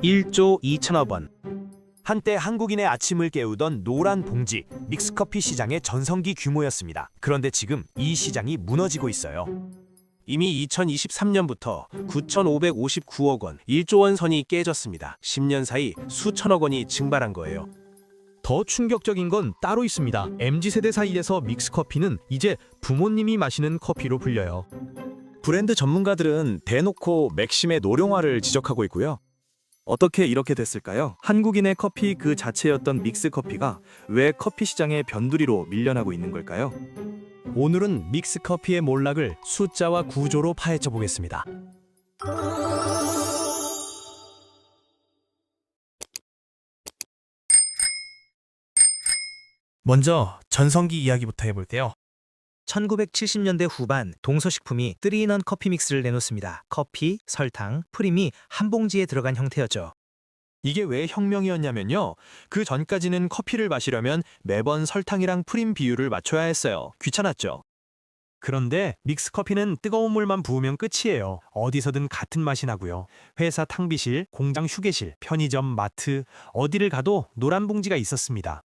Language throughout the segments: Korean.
1조 2천억 원. 한때 한국인의 아침을 깨우던 노란 봉지, 믹스커피 시장의 전성기 규모였습니다. 그런데 지금 이 시장이 무너지고 있어요. 이미 2023년부터 9,559억 원, 1조 원 선이 깨졌습니다. 10년 사이 수천억 원이 증발한 거예요. 더 충격적인 건 따로 있습니다. MZ세대 사이에서 믹스커피는 이제 부모님이 마시는 커피로 불려요. 브랜드 전문가들은 대놓고 맥심의 노령화를 지적하고 있고요. 어떻게 이렇게 됐을까요? 한국인의 커피 그 자체였던 믹스커피가 왜 커피 시장의 변두리로 밀려나고 있는 걸까요? 오늘은 믹스커피의 몰락을 숫자와 구조로 파헤쳐 보겠습니다. 먼저 전성기 이야기부터 해볼게요. 1970년대 후반 동서식품이 3인원 커피 믹스를 내놓습니다. 커피, 설탕, 프림이 한 봉지에 들어간 형태였죠. 이게 왜 혁명이었냐면요. 그 전까지는 커피를 마시려면 매번 설탕이랑 프림 비율을 맞춰야 했어요. 귀찮았죠. 그런데 믹스커피는 뜨거운 물만 부으면 끝이에요. 어디서든 같은 맛이 나고요. 회사 탕비실, 공장 휴게실, 편의점, 마트, 어디를 가도 노란 봉지가 있었습니다.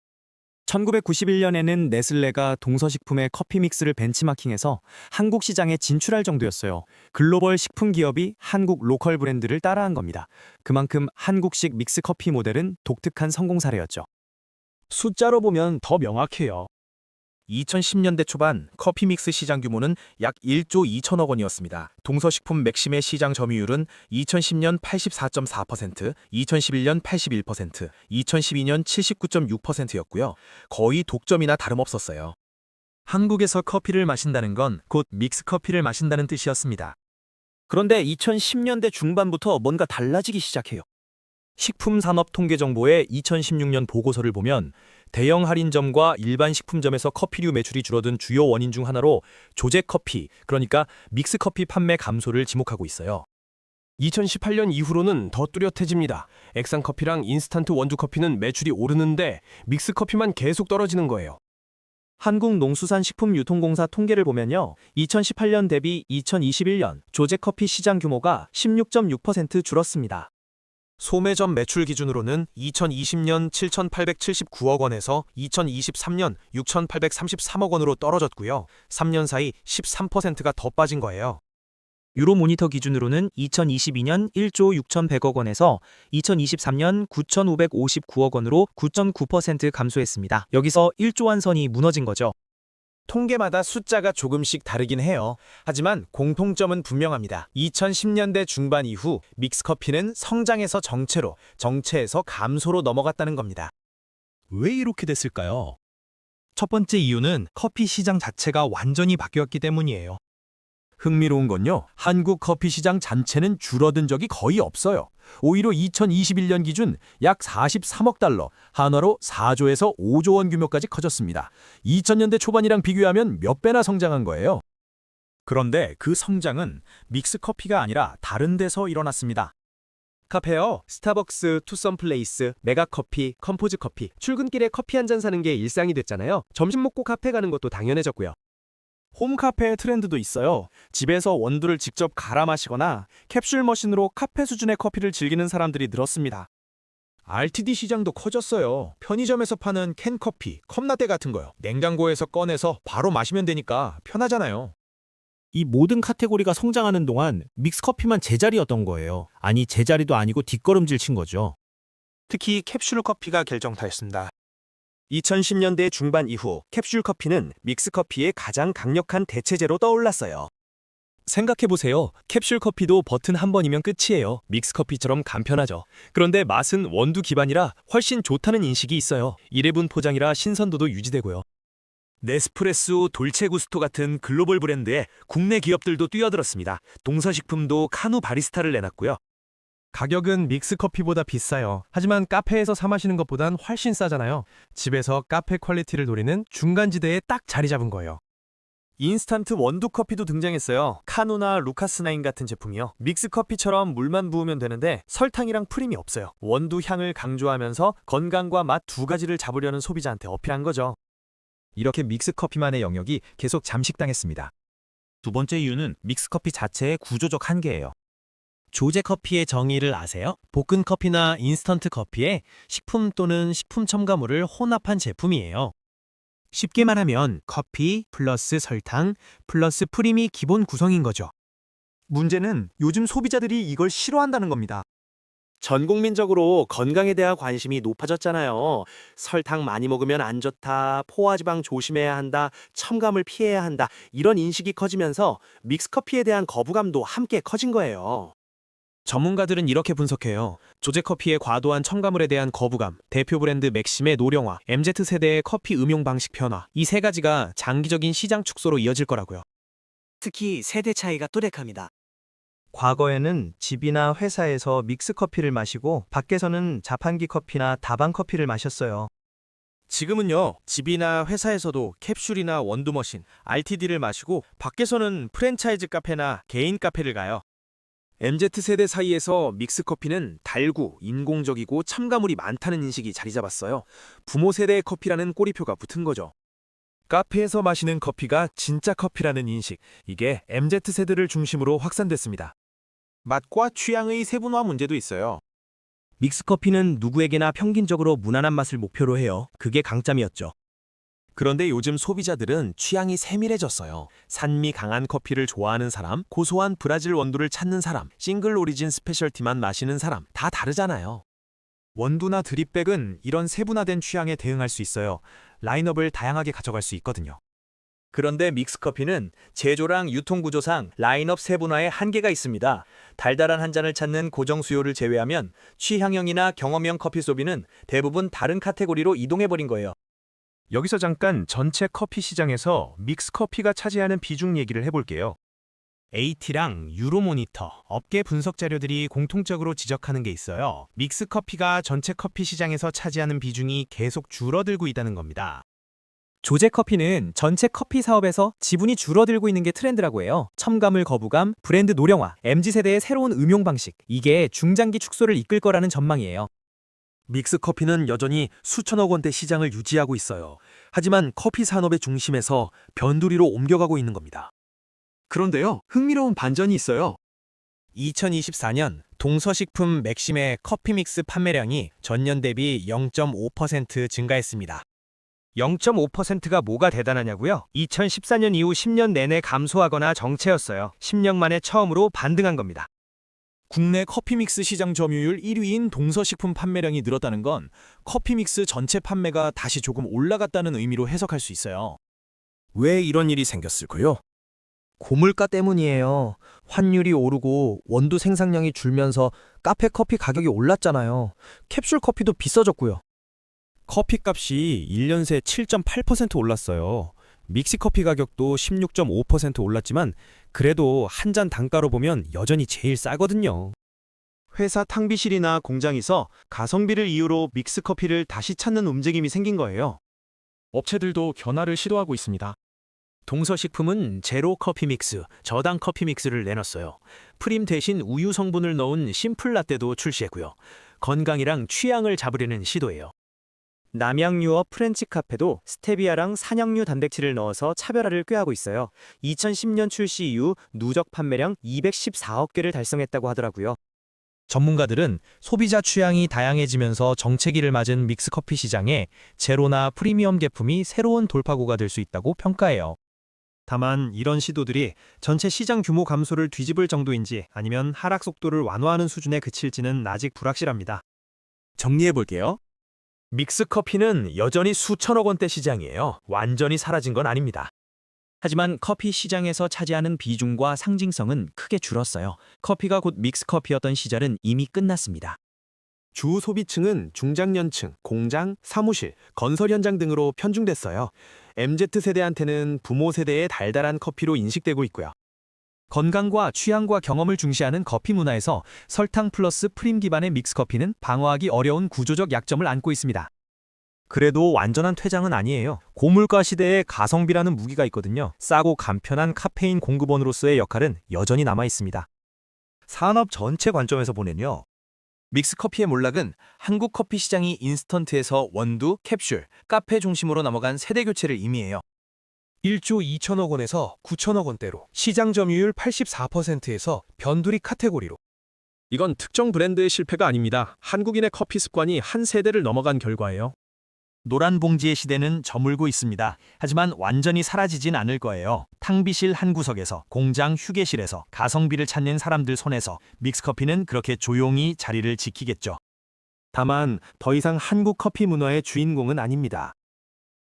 1991년에는 네슬레가 동서식품의 커피 믹스를 벤치마킹해서 한국 시장에 진출할 정도였어요. 글로벌 식품 기업이 한국 로컬 브랜드를 따라한 겁니다. 그만큼 한국식 믹스 커피 모델은 독특한 성공 사례였죠. 숫자로 보면 더 명확해요. 2010년대 초반 커피 믹스 시장 규모는 약 1조 2천억 원이었습니다. 동서식품 맥심의 시장 점유율은 2010년 84.4%, 2011년 81%, 2012년 79.6%였고요. 거의 독점이나 다름없었어요. 한국에서 커피를 마신다는 건 곧 믹스커피를 마신다는 뜻이었습니다. 그런데 2010년대 중반부터 뭔가 달라지기 시작해요. 식품산업통계정보의 2016년 보고서를 보면 대형 할인점과 일반 식품점에서 커피류 매출이 줄어든 주요 원인 중 하나로 조제커피, 그러니까 믹스커피 판매 감소를 지목하고 있어요. 2018년 이후로는 더 뚜렷해집니다. 액상커피랑 인스턴트 원두커피는 매출이 오르는데 믹스커피만 계속 떨어지는 거예요. 한국농수산식품유통공사 통계를 보면요. 2018년 대비 2021년 조제커피 시장 규모가 16.6% 줄었습니다. 소매점 매출 기준으로는 2020년 7,879억 원에서 2023년 6,833억 원으로 떨어졌고요. 3년 사이 13%가 더 빠진 거예요. 유로모니터 기준으로는 2022년 1조 6,100억 원에서 2023년 9,559억 원으로 9.9% 감소했습니다. 여기서 1조 원 선이 무너진 거죠. 통계마다 숫자가 조금씩 다르긴 해요. 하지만 공통점은 분명합니다. 2010년대 중반 이후 믹스커피는 성장에서 정체로, 정체에서 감소로 넘어갔다는 겁니다. 왜 이렇게 됐을까요? 첫 번째 이유는 커피 시장 자체가 완전히 바뀌었기 때문이에요. 흥미로운 건요. 한국 커피 시장 자체는 줄어든 적이 거의 없어요. 오히려 2021년 기준 약 43억 달러, 한화로 4조에서 5조 원 규모까지 커졌습니다. 2000년대 초반이랑 비교하면 몇 배나 성장한 거예요. 그런데 그 성장은 믹스커피가 아니라 다른 데서 일어났습니다. 카페요. 스타벅스, 투썸플레이스, 메가커피, 컴포즈커피. 출근길에 커피 한 잔 사는 게 일상이 됐잖아요. 점심 먹고 카페 가는 것도 당연해졌고요. 홈카페의 트렌드도 있어요. 집에서 원두를 직접 갈아 마시거나 캡슐 머신으로 카페 수준의 커피를 즐기는 사람들이 늘었습니다. RTD 시장도 커졌어요. 편의점에서 파는 캔커피, 컵라떼 같은 거요. 냉장고에서 꺼내서 바로 마시면 되니까 편하잖아요. 이 모든 카테고리가 성장하는 동안 믹스커피만 제자리였던 거예요. 아니, 제자리도 아니고 뒷걸음질 친 거죠. 특히 캡슐 커피가 결정타였습니다. 2010년대 중반 이후 캡슐 커피는 믹스커피의 가장 강력한 대체제로 떠올랐어요. 생각해보세요. 캡슐 커피도 버튼 한 번이면 끝이에요. 믹스커피처럼 간편하죠. 그런데 맛은 원두 기반이라 훨씬 좋다는 인식이 있어요. 1회분 포장이라 신선도도 유지되고요. 네스프레소, 돌체구스토 같은 글로벌 브랜드에 국내 기업들도 뛰어들었습니다. 동서식품도 카누 바리스타를 내놨고요. 가격은 믹스커피보다 비싸요. 하지만 카페에서 사 마시는 것보단 훨씬 싸잖아요. 집에서 카페 퀄리티를 노리는 중간지대에 딱 자리 잡은 거예요. 인스턴트 원두 커피도 등장했어요. 카누나 루카스나인 같은 제품이요. 믹스커피처럼 물만 부으면 되는데 설탕이랑 프림이 없어요. 원두 향을 강조하면서 건강과 맛 두 가지를 잡으려는 소비자한테 어필한 거죠. 이렇게 믹스커피만의 영역이 계속 잠식당했습니다. 두 번째 이유는 믹스커피 자체의 구조적 한계예요. 조제 커피의 정의를 아세요? 볶은 커피나 인스턴트 커피에 식품 또는 식품 첨가물을 혼합한 제품이에요. 쉽게 말하면 커피 플러스 설탕 플러스 프림이 기본 구성인 거죠. 문제는 요즘 소비자들이 이걸 싫어한다는 겁니다. 전 국민적으로 건강에 대한 관심이 높아졌잖아요. 설탕 많이 먹으면 안 좋다, 포화지방 조심해야 한다, 첨가물 피해야 한다, 이런 인식이 커지면서 믹스커피에 대한 거부감도 함께 커진 거예요. 전문가들은 이렇게 분석해요. 조제 커피의 과도한 첨가물에 대한 거부감, 대표 브랜드 맥심의 노령화, MZ세대의 커피 음용 방식 변화, 이 세 가지가 장기적인 시장 축소로 이어질 거라고요. 특히 세대 차이가 또렷합니다. 과거에는 집이나 회사에서 믹스커피를 마시고 밖에서는 자판기 커피나 다방 커피를 마셨어요. 지금은요, 집이나 회사에서도 캡슐이나 원두머신, RTD를 마시고 밖에서는 프랜차이즈 카페나 개인 카페를 가요. MZ세대 사이에서 믹스커피는 달고 인공적이고 첨가물이 많다는 인식이 자리 잡았어요. 부모 세대의 커피라는 꼬리표가 붙은 거죠. 카페에서 마시는 커피가 진짜 커피라는 인식, 이게 MZ세대를 중심으로 확산됐습니다. 맛과 취향의 세분화 문제도 있어요. 믹스커피는 누구에게나 평균적으로 무난한 맛을 목표로 해요. 그게 강점이었죠. 그런데 요즘 소비자들은 취향이 세밀해졌어요. 산미 강한 커피를 좋아하는 사람, 고소한 브라질 원두를 찾는 사람, 싱글 오리진 스페셜티만 마시는 사람, 다 다르잖아요. 원두나 드립백은 이런 세분화된 취향에 대응할 수 있어요. 라인업을 다양하게 가져갈 수 있거든요. 그런데 믹스커피는 제조랑 유통 구조상 라인업 세분화에 한계가 있습니다. 달달한 한 잔을 찾는 고정 수요를 제외하면 취향형이나 경험형 커피 소비는 대부분 다른 카테고리로 이동해버린 거예요. 여기서 잠깐 전체 커피 시장에서 믹스커피가 차지하는 비중 얘기를 해볼게요. AT랑 유로모니터, 업계 분석 자료들이 공통적으로 지적하는 게 있어요. 믹스커피가 전체 커피 시장에서 차지하는 비중이 계속 줄어들고 있다는 겁니다. 조제 커피는 전체 커피 사업에서 지분이 줄어들고 있는 게 트렌드라고 해요. 첨가물 거부감, 브랜드 노령화, MZ세대의 새로운 음용 방식, 이게 중장기 축소를 이끌 거라는 전망이에요. 믹스커피는 여전히 수천억 원대 시장을 유지하고 있어요. 하지만 커피 산업의 중심에서 변두리로 옮겨가고 있는 겁니다. 그런데요, 흥미로운 반전이 있어요. 2024년 동서식품 맥심의 커피 믹스 판매량이 전년 대비 0.5% 증가했습니다. 0.5%가 뭐가 대단하냐고요? 2014년 이후 10년 내내 감소하거나 정체였어요. 10년 만에 처음으로 반등한 겁니다. 국내 커피믹스 시장 점유율 1위인 동서식품 판매량이 늘었다는 건 커피믹스 전체 판매가 다시 조금 올라갔다는 의미로 해석할 수 있어요. 왜 이런 일이 생겼을까요? 고물가 때문이에요. 환율이 오르고 원두 생산량이 줄면서 카페 커피 가격이 올랐잖아요. 캡슐 커피도 비싸졌고요. 커피값이 1년 새 7.8% 올랐어요. 믹스커피 가격도 16.5% 올랐지만 그래도 한 잔 단가로 보면 여전히 제일 싸거든요. 회사 탕비실이나 공장에서 가성비를 이유로 믹스커피를 다시 찾는 움직임이 생긴 거예요. 업체들도 변화를 시도하고 있습니다. 동서식품은 제로 커피 믹스, 저당 커피 믹스를 내놨어요. 프림 대신 우유 성분을 넣은 심플 라떼도 출시했고요. 건강이랑 취향을 잡으려는 시도예요. 남양유업 프렌치 카페도 스테비아랑 산양유 단백질을 넣어서 차별화를 꾀하고 있어요. 2010년 출시 이후 누적 판매량 214억 개를 달성했다고 하더라고요. 전문가들은 소비자 취향이 다양해지면서 정체기를 맞은 믹스커피 시장에 제로나 프리미엄 제품이 새로운 돌파구가 될 수 있다고 평가해요. 다만 이런 시도들이 전체 시장 규모 감소를 뒤집을 정도인지 아니면 하락 속도를 완화하는 수준에 그칠지는 아직 불확실합니다. 정리해볼게요. 믹스커피는 여전히 수천억 원대 시장이에요. 완전히 사라진 건 아닙니다. 하지만 커피 시장에서 차지하는 비중과 상징성은 크게 줄었어요. 커피가 곧 믹스커피였던 시절은 이미 끝났습니다. 주 소비층은 중장년층, 공장, 사무실, 건설 현장 등으로 편중됐어요. MZ세대한테는 부모 세대의 달달한 커피로 인식되고 있고요. 건강과 취향과 경험을 중시하는 커피 문화에서 설탕 플러스 프림 기반의 믹스커피는 방어하기 어려운 구조적 약점을 안고 있습니다. 그래도 완전한 퇴장은 아니에요. 고물가 시대에 가성비라는 무기가 있거든요. 싸고 간편한 카페인 공급원으로서의 역할은 여전히 남아 있습니다. 산업 전체 관점에서 보면요. 믹스커피의 몰락은 한국 커피 시장이 인스턴트에서 원두, 캡슐, 카페 중심으로 넘어간 세대 교체를 의미해요. 1조 2천억 원에서 9천억 원대로, 시장 점유율 84%에서 변두리 카테고리로, 이건 특정 브랜드의 실패가 아닙니다. 한국인의 커피 습관이 한 세대를 넘어간 결과예요. 노란 봉지의 시대는 저물고 있습니다. 하지만 완전히 사라지진 않을 거예요. 탕비실 한 구석에서, 공장 휴게실에서, 가성비를 찾는 사람들 손에서 믹스커피는 그렇게 조용히 자리를 지키겠죠. 다만 더 이상 한국 커피 문화의 주인공은 아닙니다.